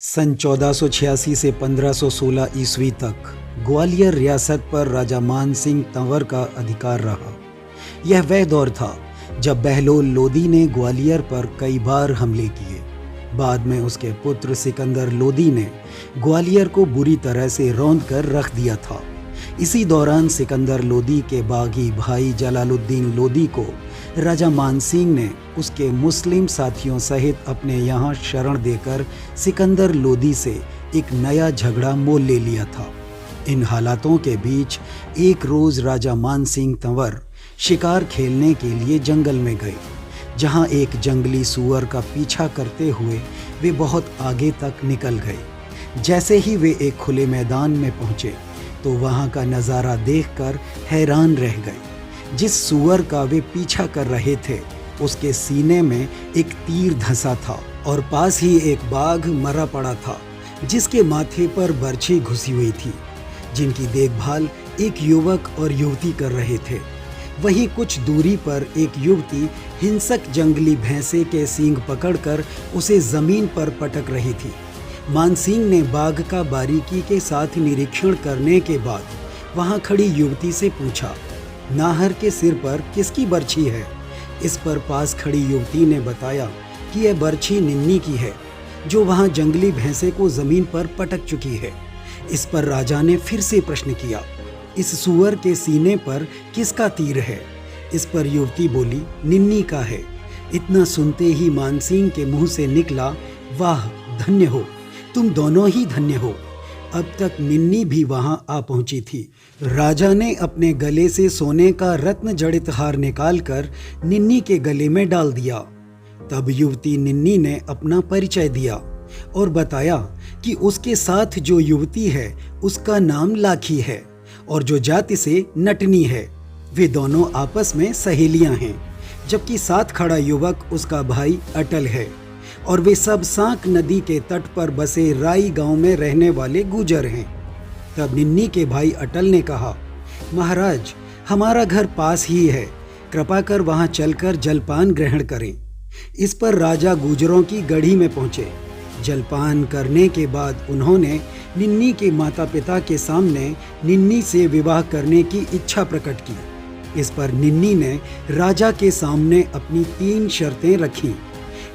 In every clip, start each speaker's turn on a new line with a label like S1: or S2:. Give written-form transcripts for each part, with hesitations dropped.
S1: सन 1486 से 1516 ईस्वी तक ग्वालियर रियासत पर राजा मान सिंह तंवर का अधिकार रहा। यह वह दौर था जब बहलोल लोदी ने ग्वालियर पर कई बार हमले किए। बाद में उसके पुत्र सिकंदर लोदी ने ग्वालियर को बुरी तरह से रौंद कर रख दिया था। इसी दौरान सिकंदर लोदी के बागी भाई जलालुद्दीन लोदी को राजा मान सिंह ने उसके मुस्लिम साथियों सहित अपने यहाँ शरण देकर सिकंदर लोदी से एक नया झगड़ा मोल ले लिया था। इन हालातों के बीच एक रोज राजा मान सिंह तंवर शिकार खेलने के लिए जंगल में गए, जहाँ एक जंगली सूअर का पीछा करते हुए वे बहुत आगे तक निकल गए। जैसे ही वे एक खुले मैदान में पहुँचे तो वहाँ का नज़ारा देखकर हैरान रह गए। जिस सूअर का वे पीछा कर रहे थे उसके सीने में एक तीर धंसा था और पास ही एक बाघ मरा पड़ा था जिसके माथे पर बरछी घुसी हुई थी, जिनकी देखभाल एक युवक और युवती कर रहे थे। वहीं कुछ दूरी पर एक युवती हिंसक जंगली भैंसे के सींग पकड़कर उसे जमीन पर पटक रही थी। मान सिंह ने बाघ का बारीकी के साथ निरीक्षण करने के बाद वहां खड़ी युवती से पूछा, नाहर के सिर पर किसकी बरछी है? इस पर पास खड़ी युवती ने बताया कि यह बरछी निन्नी की है, जो वहां जंगली भैंसे को जमीन पर पटक चुकी है। इस पर राजा ने फिर से प्रश्न किया, इस सूअर के सीने पर किसका तीर है? इस पर युवती बोली, निन्नी का है। इतना सुनते ही मान सिंह के मुंह से निकला, वाह धन्य हो, तुम दोनों ही धन्य हो। अब तक निन्नी भी वहां आ पहुंची थी। राजा ने अपने गले से सोने का रत्न जड़ित हार निकालकर निन्नी के गले में डाल दिया। तब युवती निन्नी ने अपना परिचय दिया और बताया कि उसके साथ जो युवती है उसका नाम लाखी है और जो जाति से नटनी है। वे दोनों आपस में सहेलियां हैं, जबकि साथ खड़ा युवक उसका भाई अटल है और वे सब सांक नदी के तट पर बसे राई गांव में रहने वाले गुजर हैं। तब निन्नी के भाई अटल ने कहा, महाराज हमारा घर पास ही है, कृपा कर वहां चलकर जलपान ग्रहण करें। इस पर राजा गुजरों की गढ़ी में पहुंचे। जलपान करने के बाद उन्होंने निन्नी के माता पिता के सामने निन्नी से विवाह करने की इच्छा प्रकट की। इस पर निन्नी ने राजा के सामने अपनी 3 शर्तें रखीं।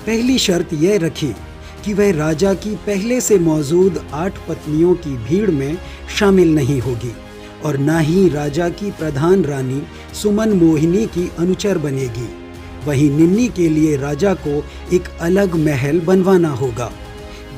S1: पहली शर्त यह रखी कि वह राजा की पहले से मौजूद 8 पत्नियों की भीड़ में शामिल नहीं होगी और न ही राजा की प्रधान रानी सुमन मोहिनी की अनुचर बनेगी। वहीं निन्नी के लिए राजा को एक अलग महल बनवाना होगा।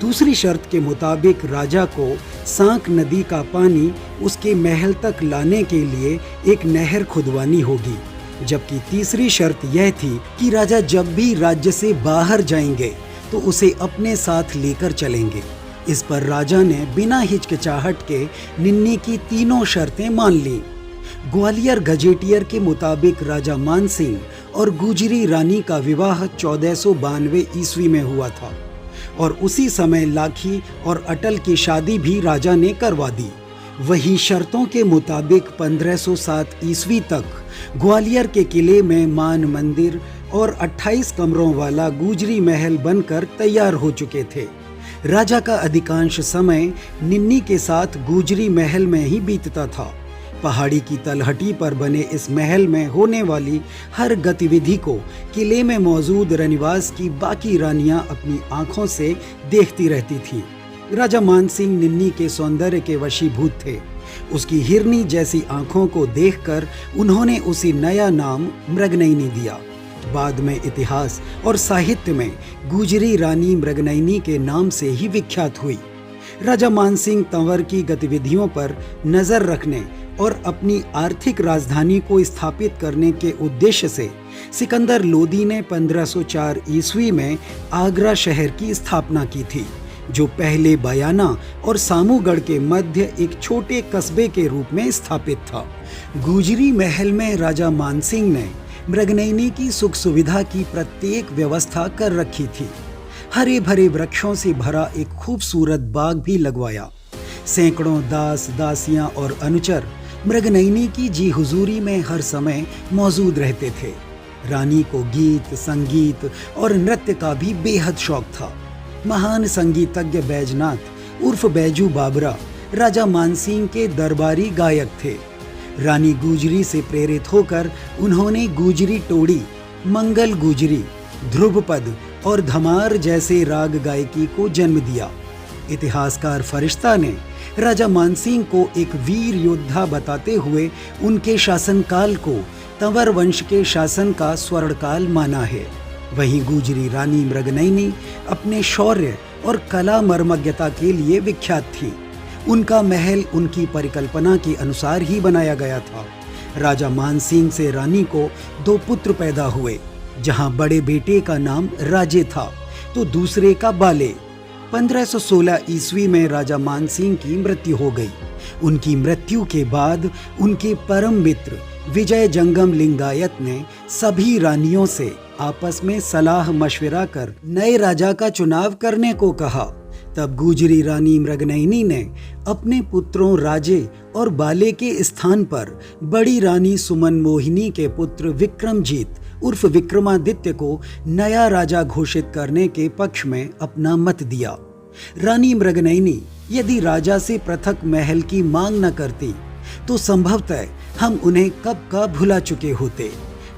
S1: दूसरी शर्त के मुताबिक राजा को सांक नदी का पानी उसके महल तक लाने के लिए एक नहर खुदवानी होगी। जबकि तीसरी शर्त यह थी कि राजा जब भी राज्य से बाहर जाएंगे तो उसे अपने साथ लेकर चलेंगे। इस पर राजा ने बिना हिचकिचाहट के निन्नी की तीनों शर्तें मान लीं। ग्वालियर गजेटियर के मुताबिक राजा मान सिंह और गुजरी रानी का विवाह 1492 ईस्वी में हुआ था और उसी समय लाखी और अटल की शादी भी राजा ने करवा दी। वही शर्तों के मुताबिक 1507 ईस्वी तक ग्वालियर के किले में मान मंदिर और 28 कमरों वाला गुजरी महल बनकर तैयार हो चुके थे। राजा का अधिकांश समय निन्नी के साथ गुजरी महल में ही बीतता था। पहाड़ी की तलहटी पर बने इस महल में होने वाली हर गतिविधि को किले में मौजूद रनिवास की बाकी रानियां अपनी आंखों से देखती रहती थीं। राजा मान सिंह निन्नी के सौंदर्य के वशीभूत थे। उसकी हिरनी जैसी आंखों को देखकर उन्होंने उसे नया नाम मृगनयनी दिया। बाद में इतिहास और साहित्य में गुजरी रानी मृगनयनी के नाम से ही विख्यात हुई। राजा मान सिंह तंवर की गतिविधियों पर नजर रखने और अपनी आर्थिक राजधानी को स्थापित करने के उद्देश्य से सिकंदर लोदी ने 1504 ईस्वी में आगरा शहर की स्थापना की थी, जो पहले बयाना और सामूगढ़ के मध्य एक छोटे कस्बे के रूप में स्थापित था। गुजरी महल में राजा मान सिंह ने मृगनयनी की सुख सुविधा की प्रत्येक व्यवस्था कर रखी थी। हरे भरे वृक्षों से भरा एक खूबसूरत बाग भी लगवाया। सैकड़ों दास दासियां और अनुचर मृगनयनी की जी हुजूरी में हर समय मौजूद रहते थे। रानी को गीत, संगीत और नृत्य का भी बेहद शौक था। महान संगीतज्ञ बैजनाथ उर्फ बैजू बाबरा राजा मानसिंह के दरबारी गायक थे। रानी गुजरी से प्रेरित होकर उन्होंने गुजरी टोड़ी, मंगल गुजरी, ध्रुवपद और धमार जैसे राग गायकी को जन्म दिया। इतिहासकार फरिश्ता ने राजा मानसिंह को एक वीर योद्धा बताते हुए उनके शासनकाल को तंवर वंश के शासन का स्वर्णकाल माना है। वहीं गुजरी रानी मृगनयनी अपने शौर्य और कला मर्मज्ञता के लिए विख्यात थी। उनका महल उनकी परिकल्पना के अनुसार ही बनाया गया था। राजा मानसिंह से रानी को 2 पुत्र पैदा हुए, जहां बड़े बेटे का नाम राजे था तो दूसरे का बाले। 1516 ईस्वी में राजा मानसिंह की मृत्यु हो गई। उनकी मृत्यु के बाद उनके परम मित्र विजय जंगम लिंगायत ने सभी रानियों से आपस में सलाह मशविरा कर नए राजा का चुनाव करने को कहा। तब गुजरी रानी मृगनयनी ने अपने पुत्रों राजे और बाले के स्थान पर बड़ी रानी सुमन मोहिनी के पुत्र विक्रमजीत उर्फ विक्रमादित्य को नया राजा घोषित करने के पक्ष में अपना मत दिया। रानी मृगनयनी यदि राजा से पृथक महल की मांग न करती तो संभवतः हम उन्हें कब का भुला चुके होते।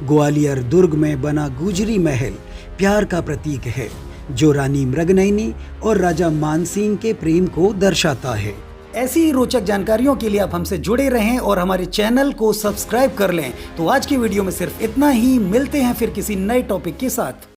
S1: ग्वालियर दुर्ग में बना गुजरी महल प्यार का प्रतीक है, जो रानी मृगनयनी और राजा मानसिंह के प्रेम को दर्शाता है। ऐसी ही रोचक जानकारियों के लिए आप हमसे जुड़े रहें और हमारे चैनल को सब्सक्राइब कर लें। तो आज की वीडियो में सिर्फ इतना ही। मिलते हैं फिर किसी नए टॉपिक के साथ।